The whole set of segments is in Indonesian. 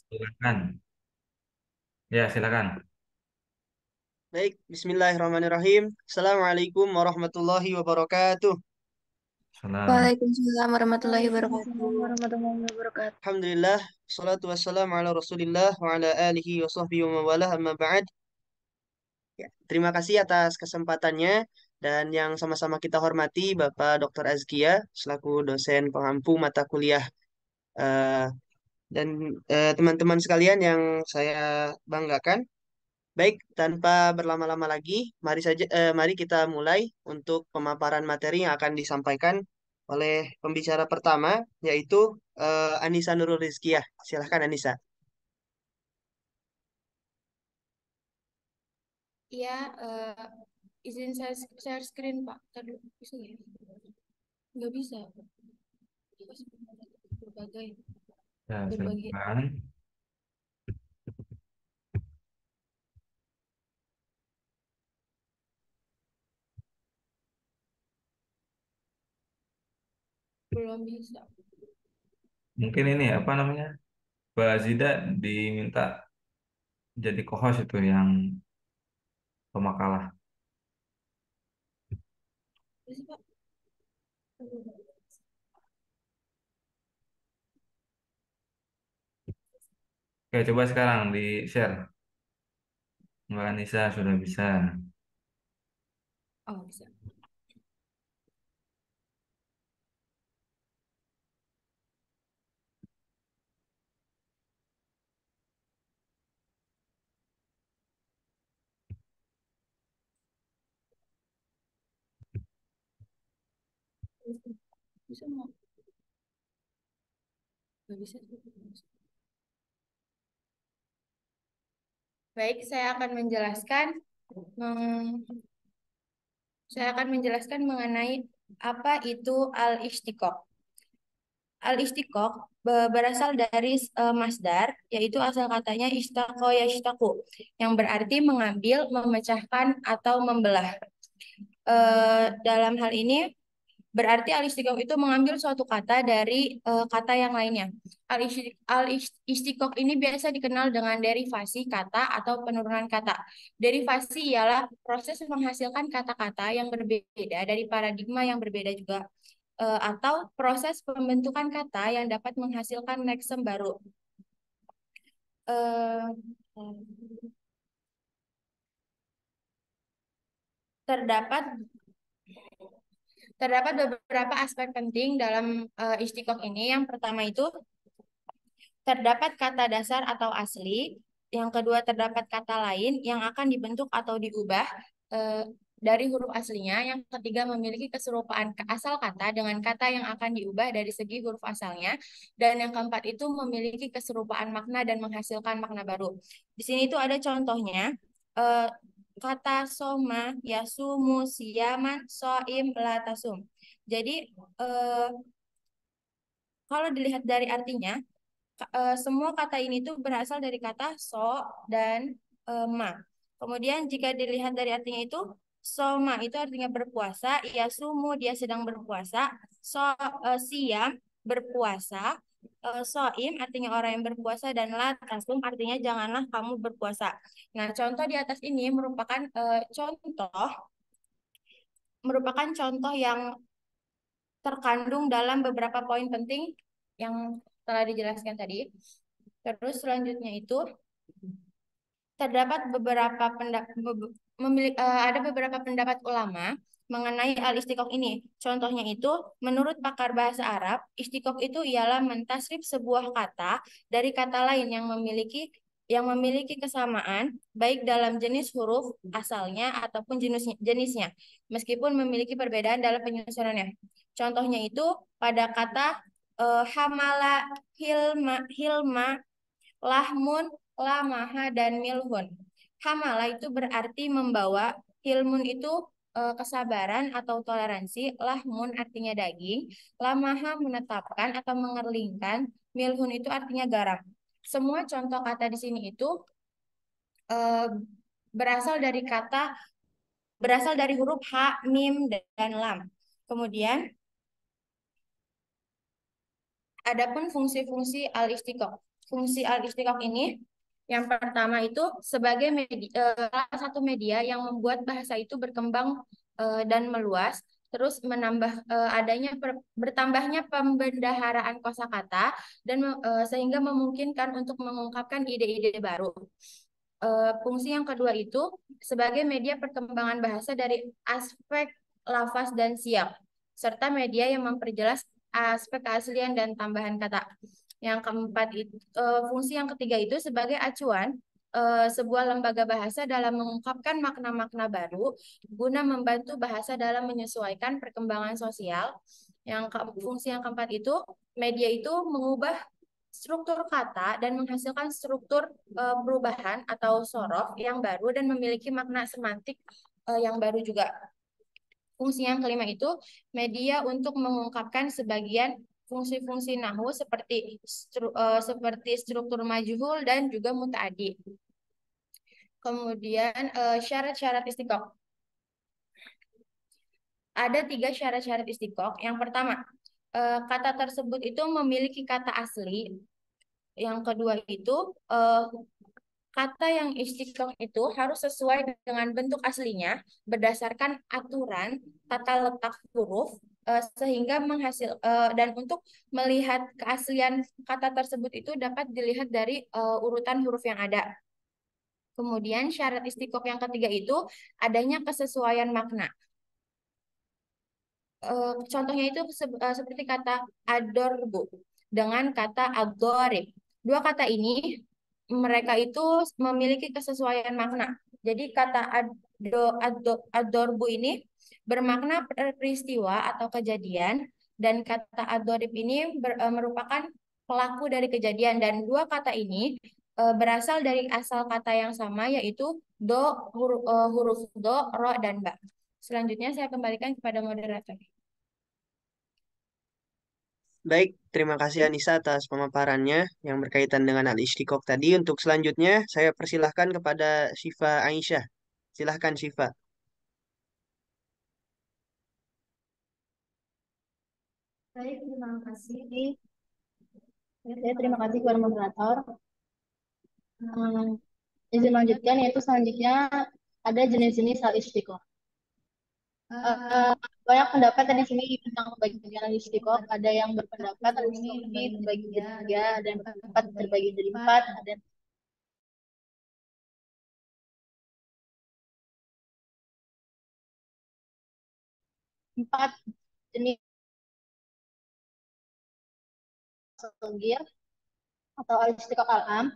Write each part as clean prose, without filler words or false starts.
Silakan. Ya, silakan. Baik, bismillahirrahmanirrahim. Assalamualaikum warahmatullahi wabarakatuh. Salam. Waalaikumsalam warahmatullahi Waalaikumsalam wabarakatuh. warahmatullahi wabarakatuh. Alhamdulillah, salatu wassalamu ala rasulillah wa ala alihi wa sahbihi wa mawalah amma ba'd. Ya, terima kasih atas kesempatannya dan yang sama-sama kita hormati Bapak Dr. Azkia selaku dosen pengampu mata kuliah eh, dan teman-teman sekalian yang saya banggakan. Baik, tanpa berlama-lama lagi, mari kita mulai untuk pemaparan materi yang akan disampaikan oleh pembicara pertama, yaitu Anissa Nurul Rizkiyah. Silahkan Anissa. Iya, izin saya share screen, Pak. Tadi bisa ya? Nggak bisa. Berbagai, Ya, berbagai. silakan. Belum bisa. Mungkin ini apa namanya? Mbak Zida diminta jadi co-host itu yang pemakalah. Bisa, Pak. Oke, coba sekarang di-share. Mbak Anissa sudah bisa. Oh, bisa. Bisa mau? Nggak bisa. Baik, saya akan menjelaskan mengenai apa itu al-istiqoq. Al-istiqoq berasal dari masdar, yaitu asal katanya istaqo yashtaqu, yang berarti mengambil, memecahkan, atau membelah. Dalam hal ini, berarti al-istiqoq itu mengambil suatu kata dari kata yang lainnya. Al-istiqoq ini biasa dikenal dengan derivasi kata atau penurunan kata. Derivasi ialah proses menghasilkan kata-kata yang berbeda dari paradigma yang berbeda juga, atau proses pembentukan kata yang dapat menghasilkan leksem baru. Eh, terdapat terdapat beberapa aspek penting dalam istiqoq ini. Yang pertama itu terdapat kata dasar atau asli. Yang kedua, terdapat kata lain yang akan dibentuk atau diubah eh, dari huruf aslinya. Yang ketiga, memiliki keserupaan ke asal kata dengan kata yang akan diubah dari segi huruf asalnya. Dan yang keempat itu memiliki keserupaan makna dan menghasilkan makna baru. Di sini itu ada contohnya. Eh, Kata soma, yasumu, siyaman, soim, latasum. Jadi, kalau dilihat dari artinya, semua kata ini tuh berasal dari kata so dan ma. Kemudian jika dilihat dari artinya itu, soma itu artinya berpuasa, yasumu dia sedang berpuasa, siam berpuasa, soim artinya orang yang berpuasa, dan la tasum artinya janganlah kamu berpuasa. Nah, contoh di atas ini merupakan contoh yang terkandung dalam beberapa poin penting yang telah dijelaskan tadi. Terus selanjutnya itu terdapat ada beberapa pendapat ulama mengenai al-istiqoq ini. Contohnya itu, menurut pakar bahasa Arab, istiqoq itu ialah mentasrif sebuah kata dari kata lain yang memiliki kesamaan baik dalam jenis huruf asalnya ataupun jenisnya, meskipun memiliki perbedaan dalam penyusunannya. Contohnya itu pada kata hamala, hilma, lahmun, lamaha, dan milhun. Hamala itu berarti membawa, hilmun itu kesabaran atau toleransi, lahmun artinya daging, lamaha menetapkan atau mengerlingkan, milhun itu artinya garam. Semua contoh kata di sini itu eh, berasal dari huruf ha, mim, dan lam. Kemudian adapun fungsi-fungsi al-istiqoq. fungsi al-istiqaq ini. Yang pertama itu sebagai salah satu media yang membuat bahasa itu berkembang dan meluas, terus menambah bertambahnya pembendaharaan kosakata dan sehingga memungkinkan untuk mengungkapkan ide-ide baru. Fungsi yang kedua itu sebagai media perkembangan bahasa dari aspek lafaz dan siak, serta media yang memperjelas aspek keaslian dan tambahan kata. Yang keempat itu, fungsi yang ketiga itu sebagai acuan sebuah lembaga bahasa dalam mengungkapkan makna-makna baru guna membantu bahasa dalam menyesuaikan perkembangan sosial. Fungsi yang keempat itu media itu mengubah struktur kata dan menghasilkan struktur perubahan atau sorof yang baru dan memiliki makna semantik yang baru juga. Fungsi yang kelima itu media untuk mengungkapkan sebagian fungsi-fungsi nahwu seperti struktur majhul dan juga mutaaddi. Kemudian syarat-syarat istiqoq. Ada 3 syarat-syarat istiqoq. Yang pertama, kata tersebut itu memiliki kata asli. Yang kedua itu kata yang istiqoq itu harus sesuai dengan bentuk aslinya berdasarkan aturan tata letak huruf sehingga dan untuk melihat keaslian kata tersebut itu dapat dilihat dari urutan huruf yang ada. Kemudian syarat istiqoq yang ketiga itu adanya kesesuaian makna. Contohnya itu seperti kata adorbu dengan kata adorib. Dua kata ini mereka itu memiliki kesesuaian makna. Jadi kata adorbu ini bermakna peristiwa atau kejadian dan kata adorib ini merupakan pelaku dari kejadian dan dua kata ini berasal dari asal kata yang sama yaitu huruf do, ro, dan ba. Selanjutnya saya kembalikan kepada moderator. Baik, terima kasih Anissa atas pemaparannya yang berkaitan dengan al-istiqoq tadi. Untuk selanjutnya, saya persilahkan kepada Syifa Aisyah. Silahkan Syifa. Baik, terima kasih. Ya, terima kasih kepada moderator. Izin lanjutkan yaitu selanjutnya ada jenis-jenis hal istiqoh. Banyak pendapat di sini tentang pembagian hal istiqoh. Ada yang berpendapat hal istiqoh ini terbagi jadi 3, ada yang berpendapat terbagi jadi 4, ada 4 jenis asogir atau al istiqoh al-am.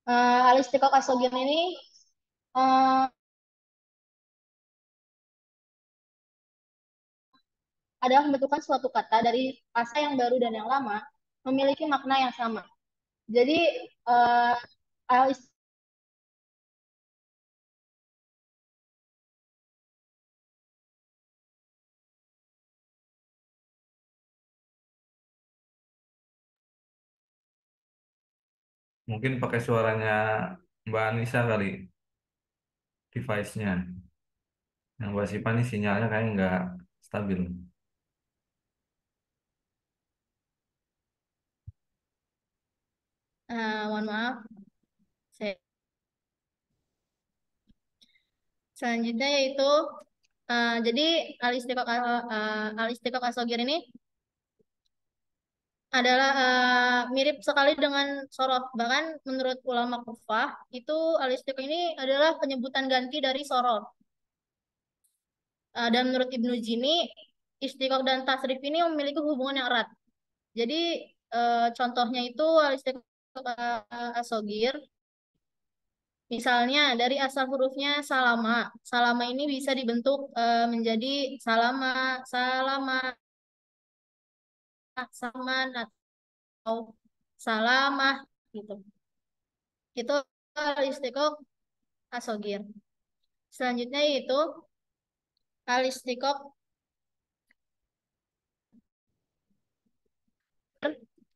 Al istiqoh asogir ini adalah membentukkan suatu kata dari asa yang baru dan yang lama memiliki makna yang sama. Jadi al Mungkin pakai suaranya Mbak Anissa kali, device-nya. Yang Mbak Sipa nih sinyalnya kayaknya nggak stabil. mohon maaf. Selanjutnya yaitu jadi al-istiqoq asogir ini adalah mirip sekali dengan sorof. Bahkan menurut ulama Kufah itu al-istiqoq ini adalah penyebutan ganti dari sorof. Dan menurut Ibnu Jini istiqoq dan tasrif ini memiliki hubungan yang erat. Jadi contohnya itu al-istiqoq asogir. Misalnya dari asal hurufnya salama. Salama ini bisa dibentuk menjadi salama, salama, saman, atau salamah gitu. Itu al-istiqoq asogir. Selanjutnya itu al-istiqoq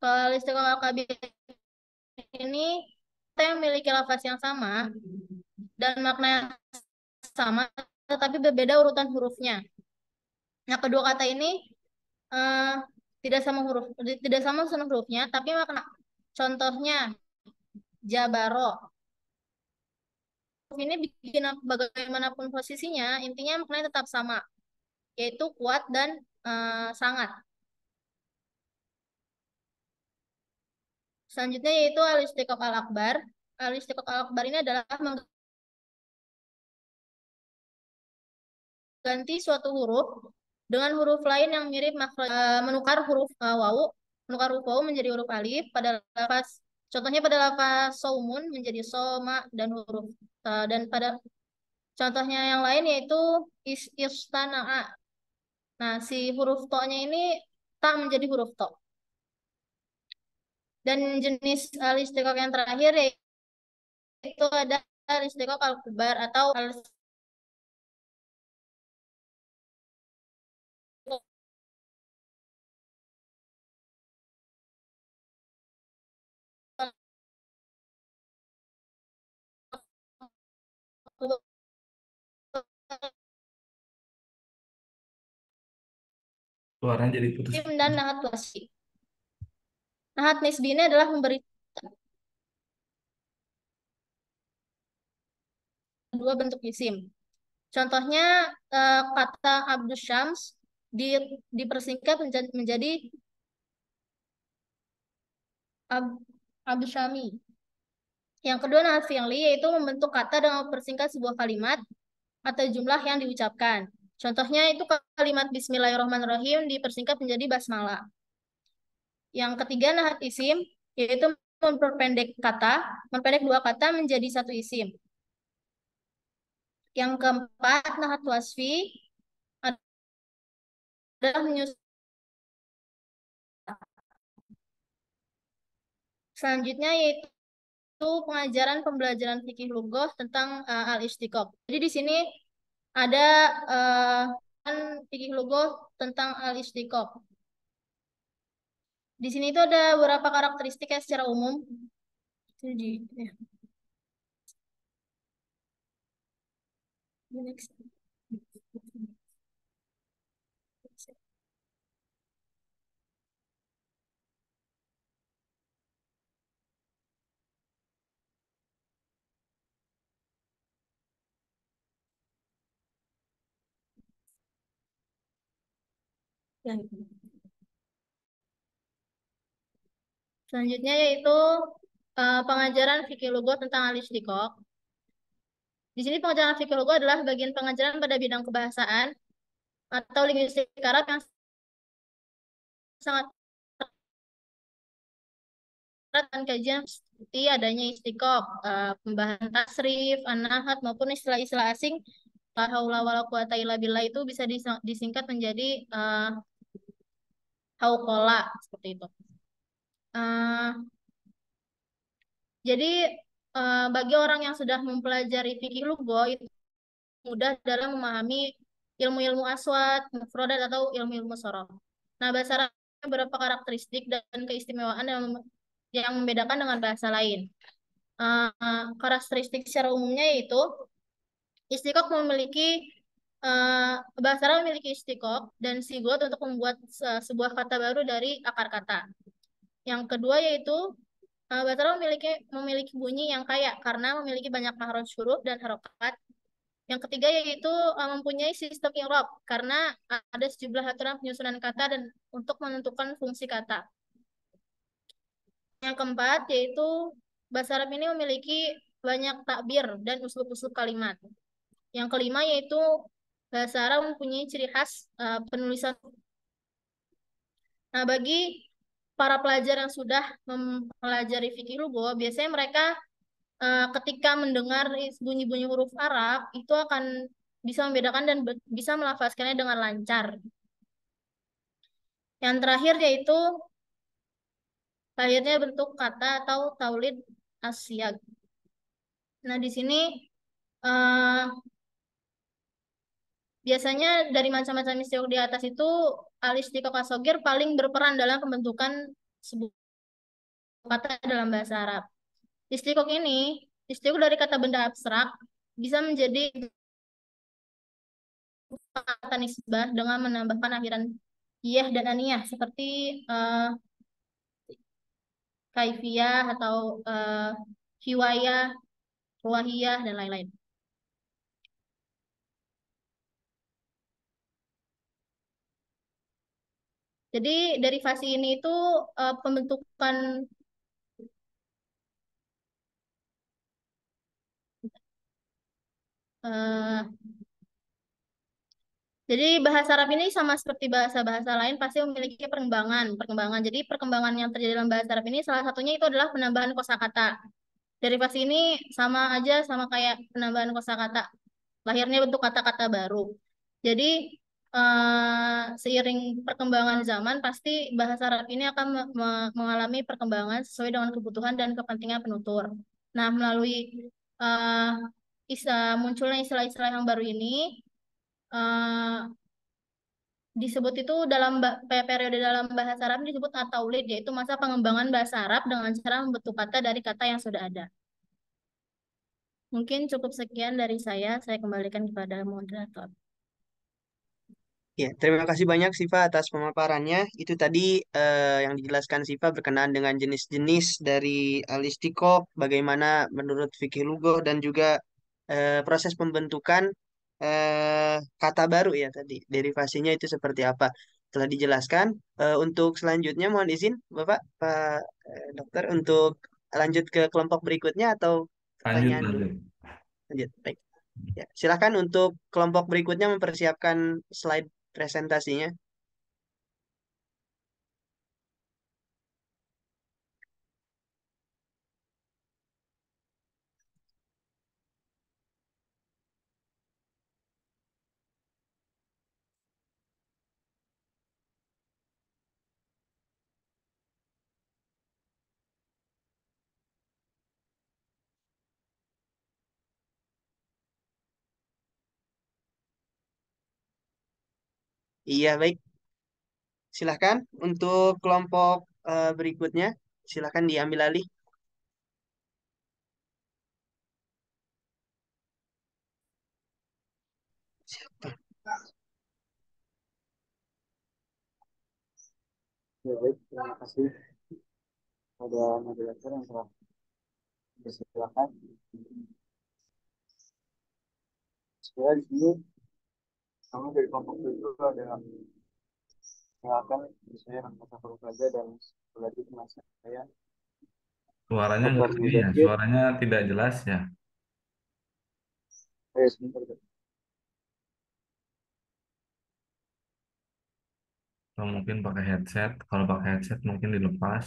al-istiqoq al-kabir ini kita yang memiliki lafaz yang sama dan makna yang sama tetapi berbeda urutan hurufnya. Nah, kedua kata ini tidak sama hurufnya tapi makna Contohnya, Jabaro. Ini bikin bagaimanapun posisinya, intinya maknanya tetap sama, yaitu kuat dan sangat. Selanjutnya yaitu al-istiqaq al-akbar. Al-istiqaq al-akbar ini adalah mengganti suatu huruf dengan huruf lain yang mirip makhraj, menukar huruf wawu menjadi huruf alif pada lafaz. Contohnya pada lafaz saumun menjadi soma dan huruf dan pada contohnya yang lain yaitu istana'a. Nah, si huruf to-nya ini tak menjadi huruf to. Dan jenis al-istiqaq yang terakhir yaitu ada al-istiqaq al-kubar atau Suaranya jadi putus. isim dan nahat wasfi. Nahat nisbi ini adalah memberi dua bentuk isim. Contohnya kata Abdus Syams di, dipersingkat menjadi Ab, Abdus Syami. Yang kedua nahat fi'li yaitu membentuk kata dengan mempersingkat sebuah kalimat atau jumlah yang diucapkan. Contohnya itu kalimat Bismillahirrahmanirrahim dipersingkat menjadi basmalah. Yang ketiga nahat isim yaitu memperpendek dua kata menjadi satu isim. Yang keempat nahat wasfi adalah menyusun. Selanjutnya yaitu pengajaran pembelajaran fikih lughah tentang al-istiqaq. Jadi di sini ada fikih lughah tentang al-istiqaq. Di sini itu ada beberapa karakteristik ya secara umum. Jadi, ya. Next. Selanjutnya yaitu pengajaran fikih lughah tentang al-istiqaq. Di sini pengajaran fikih lughah adalah bagian pengajaran pada bidang kebahasaan atau linguistik Arab yang sangat erat dengan kajian seperti adanya istiqaq, pembahasan tasrif, an-nahat maupun istilah-istilah asing. La haula wala quwata illa billah itu bisa disingkat menjadi hauqala seperti itu. Jadi bagi orang yang sudah mempelajari fikih lughah itu mudah dalam memahami ilmu-ilmu aswad, mufradat atau ilmu-ilmu sorof. Nah, bahasa Arab punya beberapa karakteristik dan keistimewaan yang membedakan dengan bahasa lain. Karakteristik secara umumnya yaitu istiqaq memiliki bahasa Arab memiliki istiqaq dan sigot untuk membuat sebuah kata baru dari akar kata. Yang kedua yaitu bahasa Arab memiliki bunyi yang kaya karena memiliki banyak makhraj huruf dan harokat. Yang ketiga yaitu mempunyai sistem i'rab karena ada sejumlah aturan penyusunan kata dan untuk menentukan fungsi kata. Yang keempat yaitu bahasa Arab ini memiliki banyak takbir dan uslub-uslub kalimat. Yang kelima yaitu bahasa Arab mempunyai ciri khas penulisan. Nah, bagi para pelajar yang sudah mempelajari fikih lughah, biasanya mereka ketika mendengar bunyi-bunyi huruf Arab itu akan bisa membedakan dan bisa melafazkannya dengan lancar. Yang terakhir yaitu lahirnya bentuk kata atau taulid asyag. Nah, di sini biasanya dari macam-macam istilah di atas itu al-istiqaq as-shaghir paling berperan dalam pembentukan sebuah kata dalam bahasa Arab. Istiqaq dari kata benda abstrak bisa menjadi kata nisbah dengan menambahkan akhiran iyah dan aniyah seperti kaifiyah atau hiwayah, ruwahiyah, dan lain-lain. Jadi derivasi ini itu pembentukan eh, jadi bahasa Arab ini sama seperti bahasa-bahasa lain pasti memiliki perkembangan. Jadi perkembangan yang terjadi dalam bahasa Arab ini salah satunya itu adalah penambahan kosakata. Derivasi ini sama aja sama kayak penambahan kosakata. Lahirnya bentuk kata-kata baru. Jadi seiring perkembangan zaman pasti bahasa Arab ini akan mengalami perkembangan sesuai dengan kebutuhan dan kepentingan penutur. Nah, melalui eh, munculnya istilah-istilah yang baru ini eh, disebut itu dalam periode dalam bahasa Arab disebut at-taulid, yaitu masa pengembangan bahasa Arab dengan cara membentuk kata dari kata yang sudah ada. Mungkin cukup sekian dari saya kembalikan kepada moderator. Ya, terima kasih banyak Siva atas pemaparannya. Itu tadi yang dijelaskan Siva berkenaan dengan jenis-jenis dari al-istiqoq, bagaimana menurut fikih lugah dan juga proses pembentukan kata baru ya tadi. Derivasinya itu seperti apa. Telah dijelaskan. Untuk selanjutnya mohon izin Bapak, Pak Dokter untuk lanjut ke kelompok berikutnya atau Lanjut, pertanyaan dulu. lanjut. Lanjut. Baik. Ya, silakan untuk kelompok berikutnya mempersiapkan slide presentasinya. Iya, baik. Silakan untuk kelompok berikutnya. Silakan diambil alih. Ya, baik, terima kasih pada moderator yang telah dipersilakan. Saya di sini kami dari kelompok itu ada yang akan saya Rahmat Fajar dan belajar mas saya Suaranya Dr. nggak ini ya, Muzakir. suaranya tidak jelas ya. Sebentar, Dok. Atau mungkin pakai headset. Kalau pakai headset mungkin dilepas.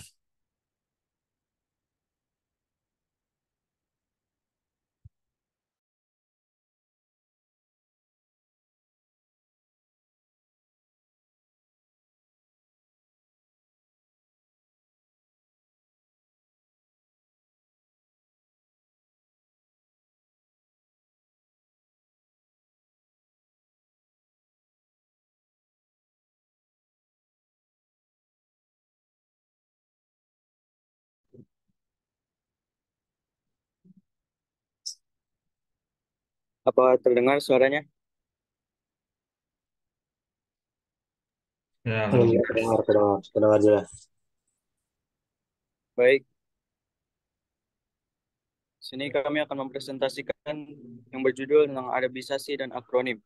Apa terdengar suaranya? Ya, Terdengar, kedengaran. terdengar, terdengar, terdengar jelas. Baik, sini kami akan mempresentasikan yang berjudul tentang adabisasi dan akronim.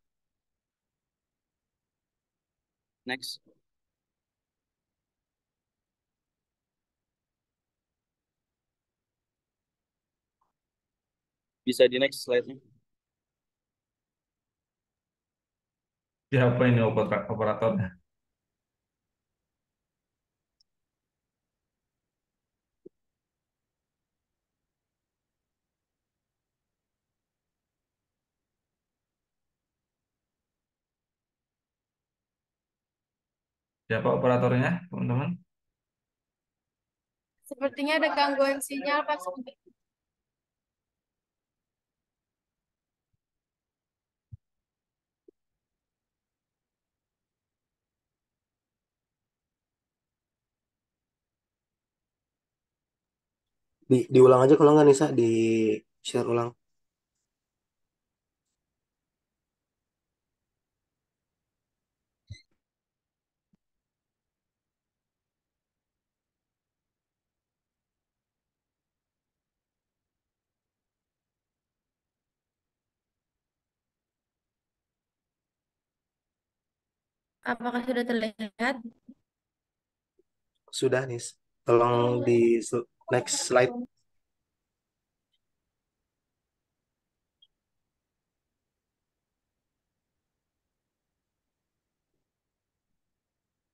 Next. Bisa di next slide-nya. Siapa ini operatornya? Siapa operatornya, teman-teman? Sepertinya ada gangguan sinyal, Pak. Diulang aja kalau nggak Nisa, di share ulang. Apakah sudah terlihat? Sudah, Nis. Tolong di next slide.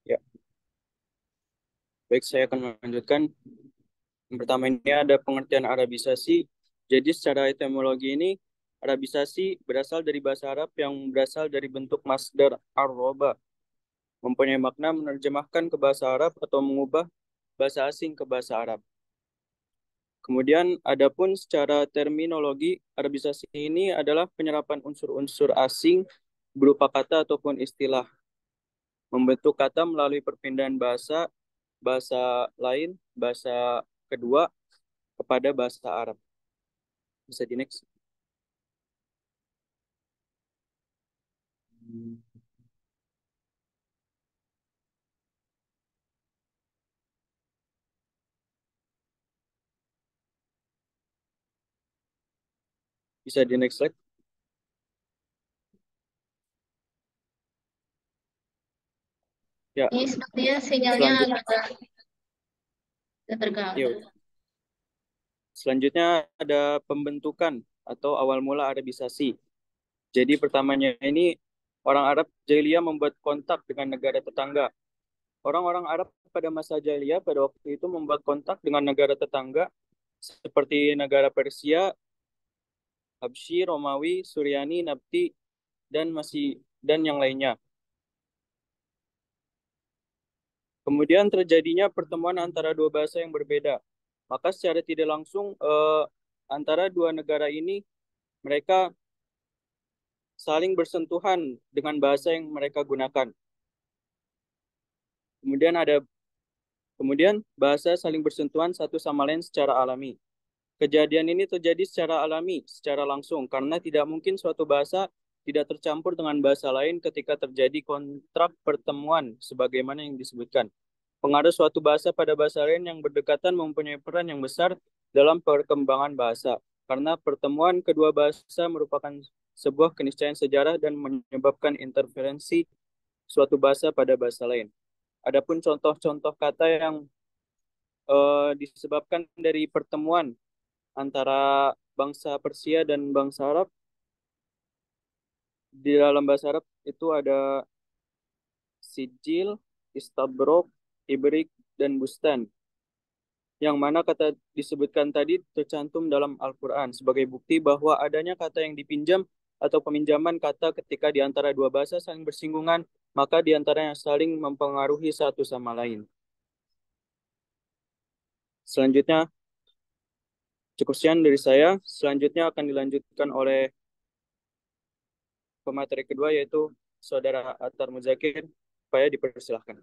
Ya, baik, saya akan melanjutkan. Yang pertama ini ada pengertian Arabisasi. Jadi secara etimologi ini, Arabisasi berasal dari bahasa Arab yang berasal dari bentuk masdar arroba, mempunyai makna menerjemahkan ke bahasa Arab atau mengubah bahasa asing ke bahasa Arab. Kemudian, adapun secara terminologi, Arabisasi ini adalah penyerapan unsur-unsur asing berupa kata ataupun istilah, membentuk kata melalui perpindahan bahasa, bahasa lain, bahasa kedua kepada bahasa Arab. Bisa di next. Bisa di next slide. Ya, Ini sepertinya sinyalnya selanjutnya, agak terganggu. yuk. Selanjutnya ada pembentukan atau awal mula Arabisasi. Jadi pertamanya ini orang Arab Jahiliyah membuat kontak dengan negara tetangga. Orang-orang Arab pada masa Jahiliyah pada waktu itu membuat kontak dengan negara tetangga seperti negara Persia, Habsyi, Romawi, Suryani, Nabti, dan yang lainnya. Kemudian terjadinya pertemuan antara dua bahasa yang berbeda. Maka secara tidak langsung antara dua negara ini mereka saling bersentuhan dengan bahasa yang mereka gunakan. Kemudian kemudian bahasa saling bersentuhan satu sama lain secara alami. Kejadian ini terjadi secara alami, secara langsung, karena tidak mungkin suatu bahasa tidak tercampur dengan bahasa lain ketika terjadi kontrak pertemuan, sebagaimana yang disebutkan. Pengaruh suatu bahasa pada bahasa lain yang berdekatan mempunyai peran yang besar dalam perkembangan bahasa, karena pertemuan kedua bahasa merupakan sebuah keniscayaan sejarah dan menyebabkan interferensi suatu bahasa pada bahasa lain. Adapun contoh-contoh kata yang disebabkan dari pertemuan antara bangsa Persia dan bangsa Arab, di dalam bahasa Arab itu ada sijil, istabrok, ibrik, dan bustan. Yang mana kata disebutkan tadi tercantum dalam Al-Quran sebagai bukti bahwa adanya kata yang dipinjam atau peminjaman kata ketika di antara dua bahasa saling bersinggungan, maka di antaranya saling mempengaruhi satu sama lain. Selanjutnya, cukup sekian dari saya. Selanjutnya akan dilanjutkan oleh pemateri kedua yaitu Saudara Atar Muzakir. Supaya dipersilahkan.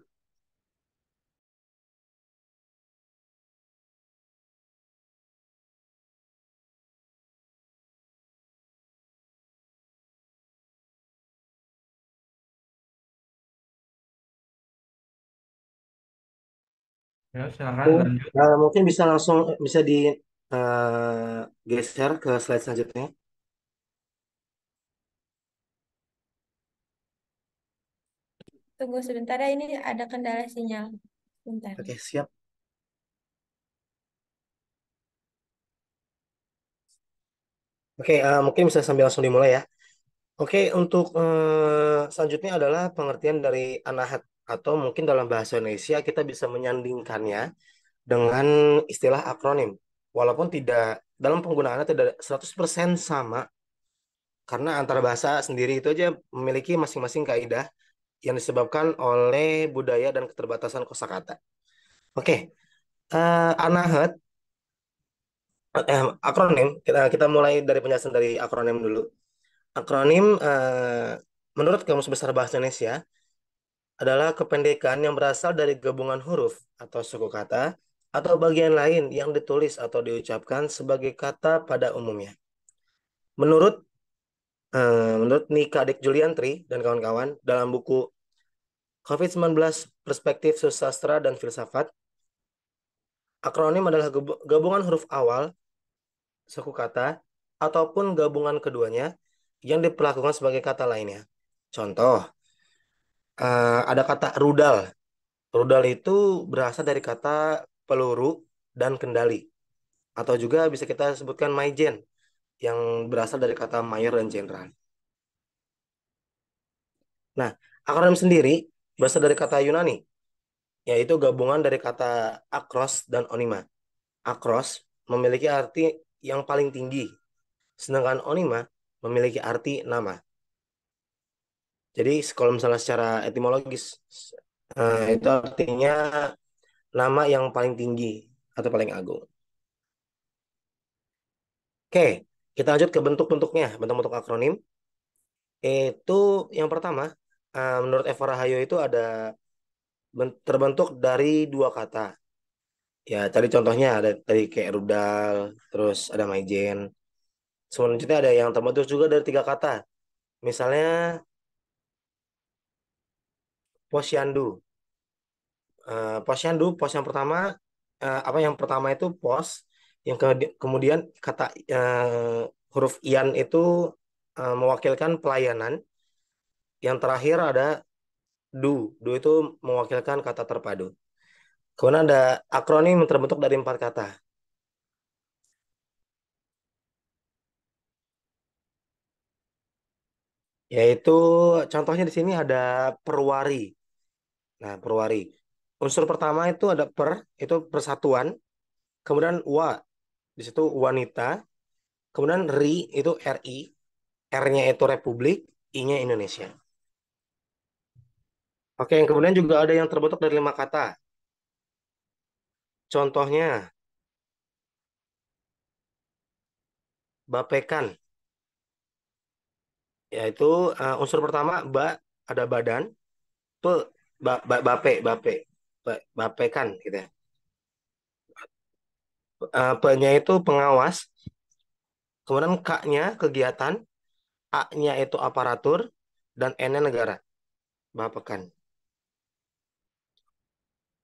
Ya, silakan lanjut. Mungkin bisa langsung bisa di geser ke slide selanjutnya. Tunggu sebentar ya, ini ada kendala sinyal. Bentar. Oke, siap. Oke, mungkin bisa sambil langsung dimulai ya. Oke, untuk selanjutnya adalah pengertian dari anahat atau mungkin dalam bahasa Indonesia kita bisa menyandingkannya dengan istilah akronim. Walaupun tidak dalam penggunaannya tidak 100% sama karena antara bahasa sendiri itu aja memiliki masing-masing kaidah yang disebabkan oleh budaya dan keterbatasan kosakata. Oke, anahat akronim kita mulai dari penjelasan dari akronim dulu. Akronim menurut Kamus Besar Bahasa Indonesia adalah kependekan yang berasal dari gabungan huruf atau suku kata atau bagian lain yang ditulis atau diucapkan sebagai kata pada umumnya. Menurut menurut Nika Dik Juliantri dan kawan-kawan dalam buku COVID-19 Perspektif Sastra dan Filsafat, akronim adalah gabungan huruf awal suku kata ataupun gabungan keduanya yang diperlakukan sebagai kata lainnya. Contoh, Ada kata rudal. Rudal itu berasal dari kata peluru dan kendali. Atau juga bisa kita sebutkan maijen yang berasal dari kata mayor dan jenderal. Nah, akronim sendiri berasal dari kata Yunani, yaitu gabungan dari kata akros dan onima. Akros memiliki arti yang paling tinggi, sedangkan onima memiliki arti nama. Jadi kalau misalnya secara etimologis, itu artinya nama yang paling tinggi atau paling agung. Oke, kita lanjut ke bentuk-bentuknya, bentuk-bentuk akronim. Itu yang pertama, menurut Eva Rahayo itu ada terbentuk dari dua kata. Ya, tadi contohnya ada tadi kayak rudal, terus ada maijen. Selanjutnya ada yang terbentuk juga dari tiga kata. Misalnya posyandu. Posyandu, pos yang pertama, yang pertama itu pos, yang kemudian kata huruf ian itu mewakilkan pelayanan. Yang terakhir ada du itu mewakilkan kata terpadu. Kemudian ada akronim yang terbentuk dari empat kata, yaitu contohnya di sini ada perwari. Nah, perwari. Unsur pertama itu ada itu persatuan. Kemudian wa, di situ wanita. Kemudian ri, itu RI. R-nya itu Republik, I-nya Indonesia. Oke, yang kemudian juga ada yang terbentuk dari lima kata. Contohnya, bapekan. Yaitu unsur pertama, ada badan. Pe, bape. Bapekan, gitu ya. P-nya itu pengawas. Kemudian K-nya kegiatan. A-nya itu aparatur. Dan N-nya negara. Bapekan.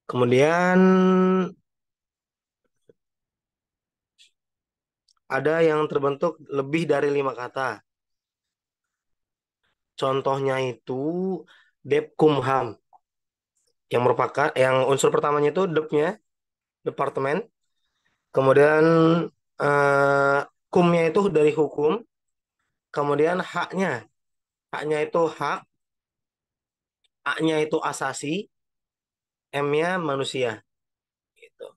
Kemudian ada yang terbentuk lebih dari lima kata. Contohnya itu Depkumham, yang merupakan unsur pertamanya itu depnya departemen, kemudian eh, kumnya itu dari hukum, kemudian haknya itu hak, a-nya itu asasi, m-nya manusia. Gitu.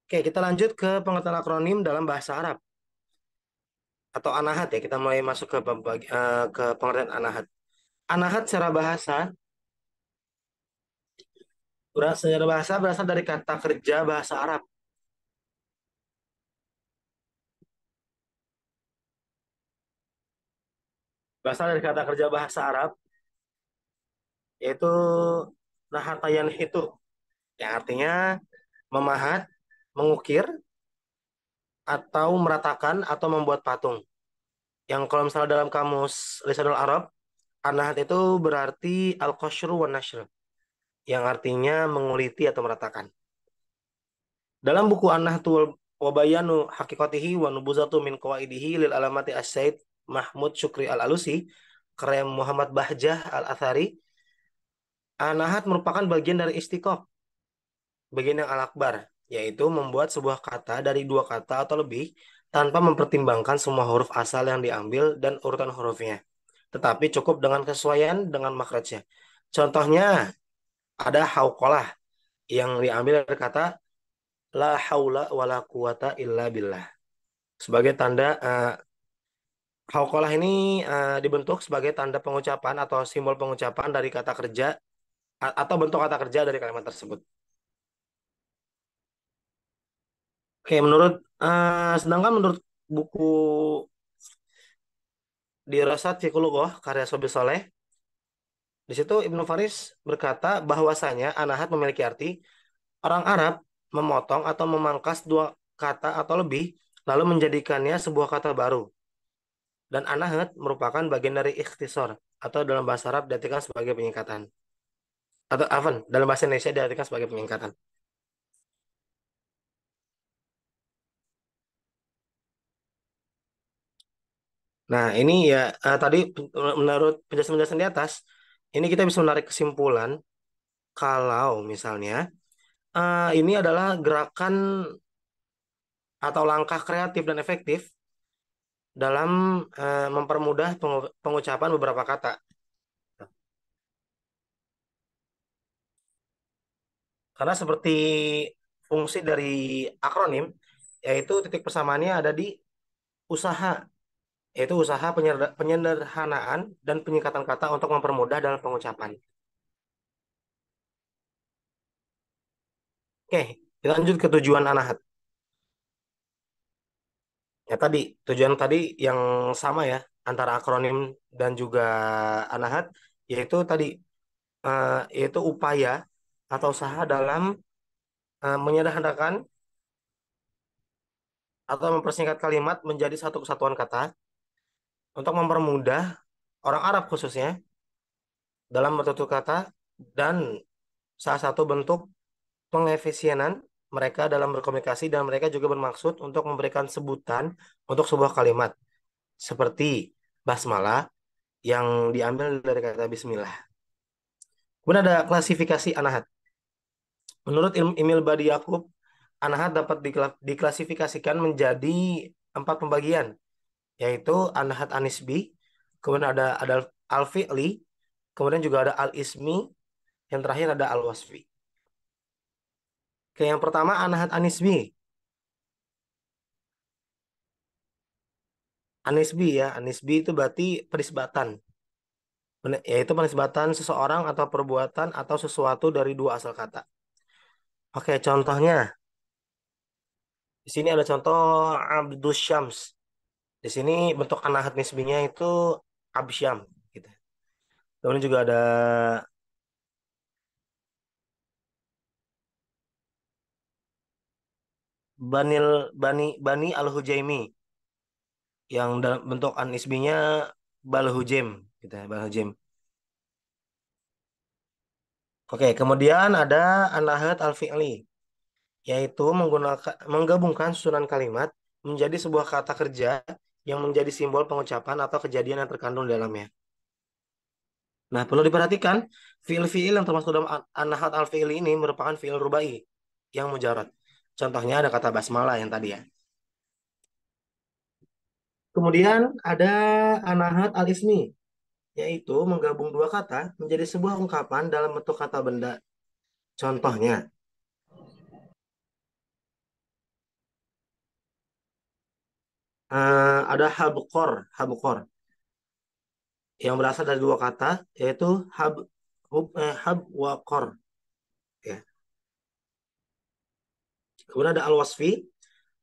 Oke, kita lanjut ke pengertian akronim dalam bahasa Arab atau anahat ya. Kita mulai masuk ke pengertian anahat. Anahat secara bahasa berasal dari kata kerja bahasa Arab. Berasal dari kata kerja bahasa Arab, yaitu nahatayan itu, yang artinya memahat, mengukir, atau meratakan, atau membuat patung. Yang kalau misalnya dalam kamus Lisanul Arab, anahat itu berarti al-qashru wa nashr, yang artinya menguliti atau meratakan. Dalam buku An-Nahtu wa Bayanu Haqiqatihi wa Nubuzatu min Qawaidihi lil Alamati As-Said Mahmud Syukri Al-Alusi, karya Muhammad Bahjah Al-Athari, anahat merupakan bagian dari istiqoq, bagian yang al-akbar, yaitu membuat sebuah kata dari dua kata atau lebih tanpa mempertimbangkan semua huruf asal yang diambil dan urutan hurufnya, tetapi cukup dengan kesesuaian dengan makhrajnya. Contohnya ada hauqalah yang diambil dari kata la haula wala quwata illa billah. Sebagai tanda hauqalah ini dibentuk sebagai tanda pengucapan atau simbol pengucapan dari kata kerja atau bentuk kata kerja dari kalimat tersebut. Oke, sedangkan menurut buku Dirasat Fiqhul karya Sobi Soleh, di situ Ibnu Faris berkata bahwasanya anahat memiliki arti orang Arab memotong atau memangkas dua kata atau lebih lalu menjadikannya sebuah kata baru. Dan anahat merupakan bagian dari ikhtisar atau dalam bahasa Arab diartikan sebagai penyingkatan. Atau dalam bahasa Indonesia diartikan sebagai penyingkatan. Nah, ini ya tadi menurut penjelasan-penjelasan di atas, ini kita bisa menarik kesimpulan kalau misalnya ini adalah gerakan atau langkah kreatif dan efektif dalam mempermudah pengucapan beberapa kata. Karena seperti fungsi dari akronim, yaitu titik persamaannya ada di usaha, yaitu usaha penyederhanaan dan penyingkatan kata untuk mempermudah dalam pengucapan. Oke, kita lanjut ke tujuan anahat. Ya tadi, tujuan tadi yang sama ya, antara akronim dan juga anahat, yaitu tadi, yaitu upaya atau usaha dalam menyederhanakan atau mempersingkat kalimat menjadi satu kesatuan kata untuk mempermudah orang Arab khususnya dalam bertutur kata dan salah satu bentuk pengefisienan mereka dalam berkomunikasi dan mereka juga bermaksud untuk memberikan sebutan untuk sebuah kalimat seperti basmalah yang diambil dari kata bismillah. Kemudian ada klasifikasi anahat. Menurut Emil Badi Yakub, anahat dapat diklasifikasikan menjadi 4 pembagian, yaitu anahat anisbi, kemudian ada al-fi'li, kemudian juga ada al-ismi, yang terakhir ada al-wasfi. Oke, yang pertama anahat anisbi. Anisbi ya, anisbi itu berarti penisbatan, yaitu penisbatan seseorang atau perbuatan atau sesuatu dari dua asal kata. Oke, contohnya di sini ada contoh Abdus Syams. Di sini bentuk anahat nisbinya itu Absyam gitu. Kemudian juga ada Bani Al-Hujaimi yang dalam bentuk anisbinya Balhujem gitu ya, Balhujem. Oke, kemudian ada anahat al-fi'li, yaitu menggabungkan susunan kalimat menjadi sebuah kata kerja yang menjadi simbol pengucapan atau kejadian yang terkandung di dalamnya. Nah, perlu diperhatikan, fiil-fiil yang termasuk dalam anahat al-fi'li ini merupakan fiil rubai yang mujarad. Contohnya ada kata basmalah yang tadi ya. Kemudian ada anahat al-ismi, yaitu menggabung dua kata menjadi sebuah ungkapan dalam bentuk kata benda. Contohnya, ada habqor yang berasal dari dua kata, yaitu hab wa qor. Ya. Kemudian ada al-wasfi,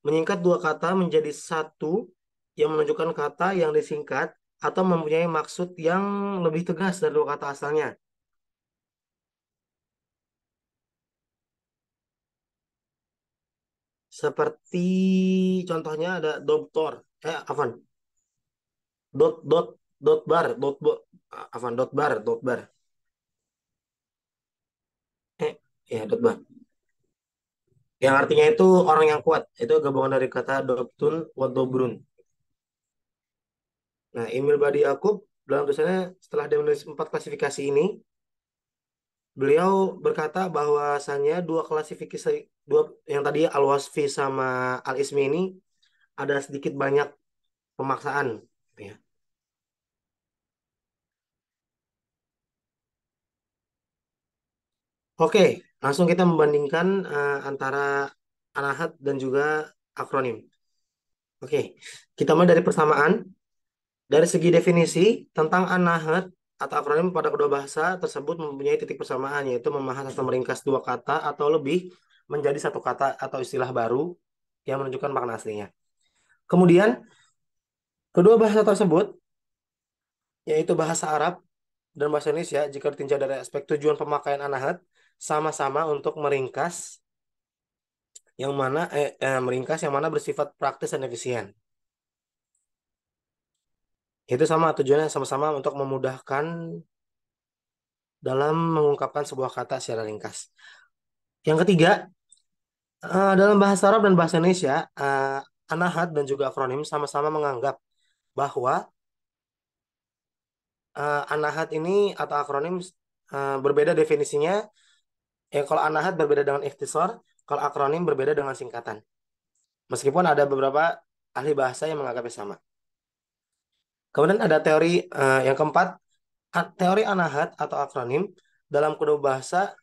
menyingkat dua kata menjadi satu yang menunjukkan kata yang disingkat atau mempunyai maksud yang lebih tegas dari dua kata asalnya. Seperti contohnya ada doktor, afan, dot dot dot bar, afan, dot bar, eh, ya dot bar. Yang artinya itu orang yang kuat. Itu gabungan dari kata dobtun wa dobrun. Nah, Emil Badi Yakub dalam tulisannya setelah dia menulis 4 klasifikasi ini, beliau berkata bahwasannya dua klasifikasi dua yang tadi al-wasfi sama al-ismi ini ada sedikit banyak pemaksaan ya. Oke, langsung kita membandingkan antara anahat dan juga akronim. Oke, kita mulai dari persamaan. Dari segi definisi tentang anahat atau akronim pada kedua bahasa tersebut mempunyai titik persamaan, yaitu memahas atau meringkas dua kata atau lebih menjadi satu kata atau istilah baru yang menunjukkan makna aslinya. Kemudian kedua bahasa tersebut, yaitu bahasa Arab dan bahasa Indonesia, jika ditinjau dari aspek tujuan pemakaian anahat, sama-sama untuk meringkas yang mana bersifat praktis dan efisien. Itu sama tujuannya, sama-sama untuk memudahkan dalam mengungkapkan sebuah kata secara ringkas. Yang ketiga, dalam bahasa Arab dan bahasa Indonesia, anahat dan juga akronim sama-sama menganggap bahwa anahat ini atau akronim berbeda definisinya. Kalau anahat berbeda dengan ikhtisar, kalau akronim berbeda dengan singkatan. Meskipun ada beberapa ahli bahasa yang menganggapnya sama. Kemudian ada teori yang keempat, teori anahat atau akronim dalam kedua bahasa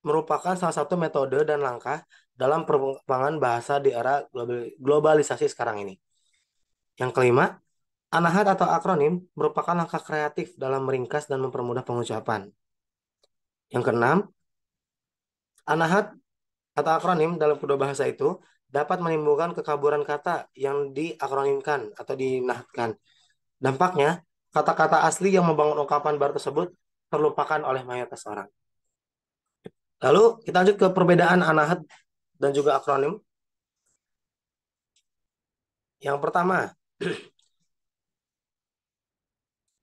merupakan salah satu metode dan langkah dalam perkembangan bahasa di era globalisasi sekarang ini. Yang kelima, anahat atau akronim merupakan langkah kreatif dalam meringkas dan mempermudah pengucapan. Yang keenam, anahat atau akronim dalam kedua bahasa itu dapat menimbulkan kekaburan kata yang diakronimkan atau dinahatkan. Dampaknya, kata-kata asli yang membangun ungkapan baru tersebut terlupakan oleh mayoritas orang. Lalu kita lanjut ke perbedaan anahat dan juga akronim. Yang pertama,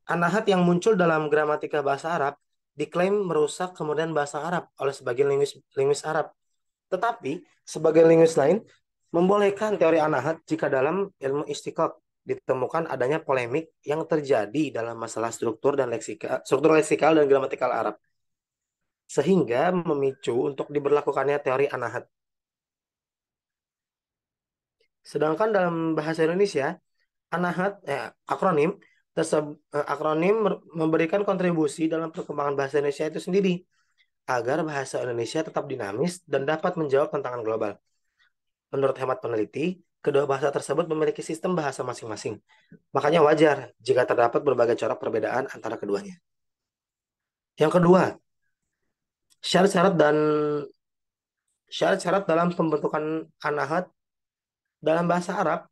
anahat yang muncul dalam gramatika bahasa Arab diklaim merusak kemudian bahasa Arab oleh sebagian linguis Arab. Tetapi, sebagian linguis lain membolehkan teori anahat jika dalam ilmu istiqaq ditemukan adanya polemik yang terjadi dalam masalah struktur leksikal dan gramatikal Arab, sehingga memicu untuk diberlakukannya teori anahat. Sedangkan dalam bahasa Indonesia, akronim memberikan kontribusi dalam perkembangan bahasa Indonesia itu sendiri agar bahasa Indonesia tetap dinamis dan dapat menjawab tantangan global. Menurut hemat peneliti, kedua bahasa tersebut memiliki sistem bahasa masing-masing. Makanya wajar jika terdapat berbagai corak perbedaan antara keduanya. Yang kedua, syarat-syarat dalam pembentukan anahat dalam bahasa Arab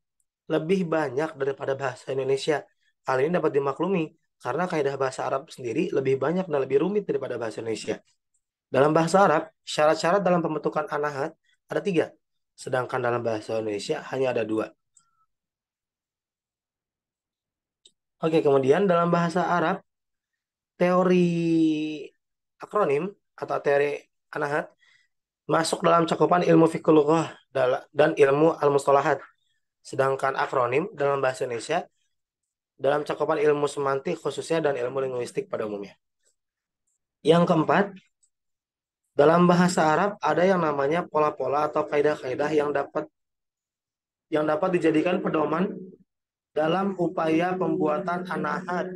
lebih banyak daripada bahasa Indonesia. Hal ini dapat dimaklumi karena kaidah bahasa Arab sendiri lebih banyak dan lebih rumit daripada bahasa Indonesia. Dalam bahasa Arab, syarat-syarat dalam pembentukan anahat ada 3, sedangkan dalam bahasa Indonesia hanya ada 2. Oke, kemudian dalam bahasa Arab, teori akronim atau teori anahat masuk dalam cakupan ilmu fikih lughah dan ilmu al-mustalahat. Sedangkan akronim dalam bahasa Indonesia dalam cakupan ilmu semantik khususnya dan ilmu linguistik pada umumnya. Yang keempat, dalam bahasa Arab ada yang namanya pola-pola atau kaidah-kaidah yang dapat dijadikan pedoman dalam upaya pembuatan anahat.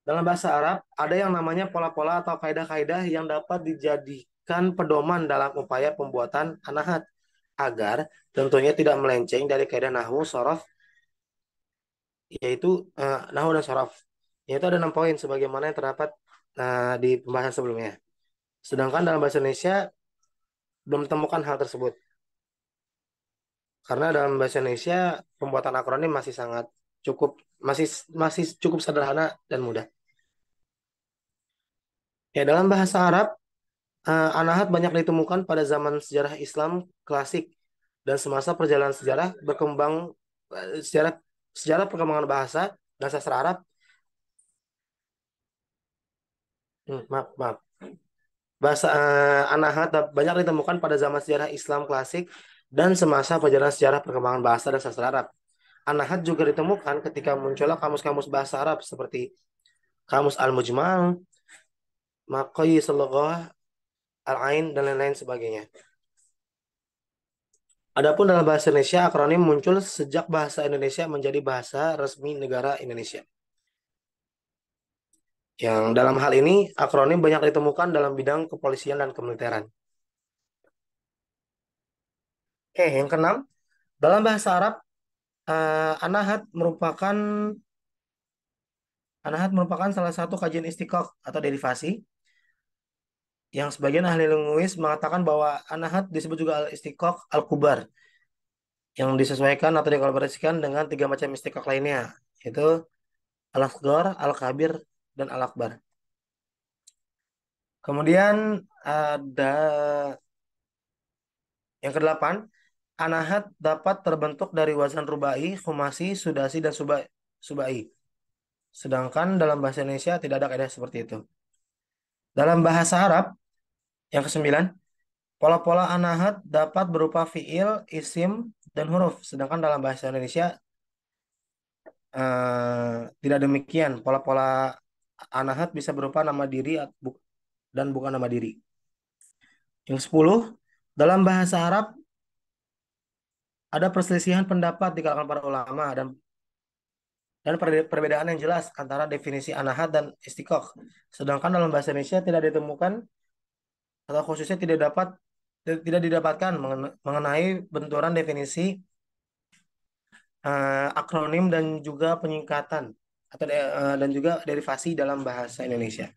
Dalam bahasa Arab ada yang namanya pola-pola atau kaidah-kaidah yang dapat dijadikan pedoman dalam upaya pembuatan anahat agar tentunya tidak melenceng dari kaidah nahwu, sorof, yaitu nahwu dan sorof. Yaitu ada 6 poin sebagaimana yang terdapat di pembahasan sebelumnya. Sedangkan dalam bahasa Indonesia belum ditemukan hal tersebut. Karena dalam bahasa Indonesia pembuatan akronim masih sangat cukup masih cukup sederhana dan mudah. Ya, dalam bahasa Arab anahat banyak ditemukan pada zaman sejarah Islam klasik dan semasa perjalanan sejarah berkembang sejarah perkembangan bahasa dan sastra Arab. Maaf. Bahasa anahat banyak ditemukan pada zaman sejarah Islam klasik dan semasa perjalanan sejarah perkembangan bahasa dan sastra Arab. Anahat juga ditemukan ketika munculnya kamus-kamus bahasa Arab seperti kamus Al-Mujmal, Maqayis al-Lughah, Al-Ain, dan lain-lain sebagainya. Adapun dalam bahasa Indonesia, akronim muncul sejak bahasa Indonesia menjadi bahasa resmi negara Indonesia. Yang dalam hal ini, akronim banyak ditemukan dalam bidang kepolisian dan kemiliteran. Yang keenam, dalam bahasa Arab, anahat merupakan salah satu kajian istiqaq atau derivasi yang sebagian ahli linguis mengatakan bahwa anahat disebut juga al-istiqaq al-kubar yang disesuaikan atau dikolaborasikan dengan 3 macam istiqaq lainnya, yaitu al-asghar, al-kabir, dan al-akbar. Kemudian ada yang kedelapan, anahat dapat terbentuk dari wazan rubai, khumasi, sudasi, dan subai. Sedangkan dalam bahasa Indonesia tidak ada kaidah seperti itu. Dalam bahasa Arab, yang kesembilan, Pola-pola anahat dapat berupa fiil, isim, dan huruf. Sedangkan dalam bahasa Indonesia tidak demikian. Pola-pola anahat bisa berupa nama diri dan bukan nama diri. Yang 10, dalam bahasa Arab ada perselisihan pendapat di kalangan para ulama dan perbedaan yang jelas antara definisi anahat dan istiqoq. Sedangkan dalam bahasa Indonesia tidak ditemukan atau khususnya tidak didapatkan mengenai benturan definisi akronim dan juga penyingkatan dan juga derivasi dalam bahasa Indonesia.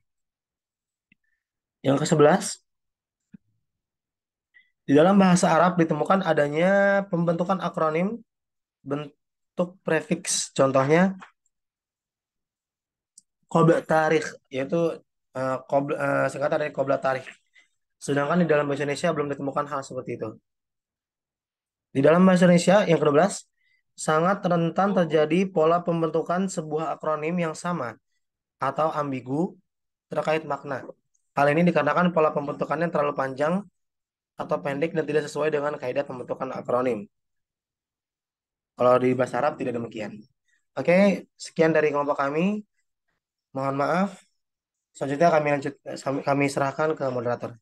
Yang ke-11, di dalam bahasa Arab ditemukan adanya pembentukan akronim bentuk prefiks. Contohnya qobla tarikh, yaitu singkatan dari qobla tarikh. Sedangkan di dalam bahasa Indonesia belum ditemukan hal seperti itu. Di dalam bahasa Indonesia yang ke-12, sangat rentan terjadi pola pembentukan sebuah akronim yang sama atau ambigu terkait makna. Hal ini dikarenakan pola pembentukannya terlalu panjang atau pendek dan tidak sesuai dengan kaidah pembentukan akronim. Kalau di bahasa Arab tidak demikian. Oke, sekian dari kelompok kami. Mohon maaf. Selanjutnya kami serahkan ke moderator.